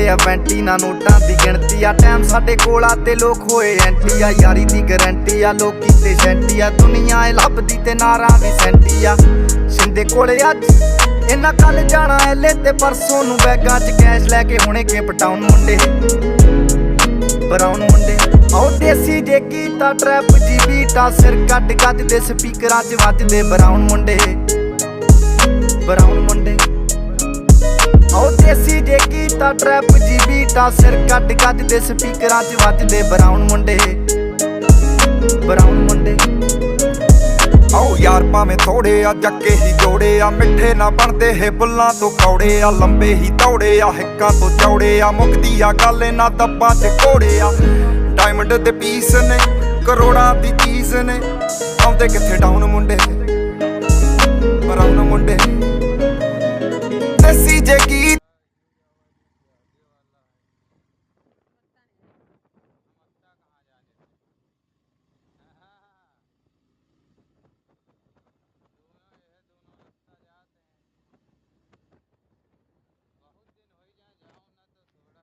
आ वैंटी ना नोटां दी गिणती आ टाइम साडे कोल आ ते लोक होए एंटी आ यारी दी गारंटी आ लोकी ते शैंटी आ दुनिया ए लभदी ते नारां दी सैंटी आ शिंदे कोले अज इन्ना कल जाना एले ते परसों नूं बैगां च कैश लैके हुणे केप टाउन मुंडे ब्राउन मुंडे आओ देसी जे कीता ट्रैप जी बीटा सिर कट गजदे स्पीकरां च वजदे ब्राउन मुंडे आओ देसी जे कीता ट्रैप जी बीटा सिर कट गजदे स्पीकरां च वजदे ब्राउन मुंडे आओ यार भावें थोड़े आ जक्के ही जोड़े आ मिठे ना बनदे हे बुल्लां तो कौड़े आ लंबे ही दौड़े आ हिक्कां तो चौड़े आ मुकदी आ गल ना दब्बां च घोड़े आ डायमंड दे पीस ने करोड़ां दी चीज ने आउंदे कित्थे डाउन मुंडे ब्राउन मुंडे देसी जे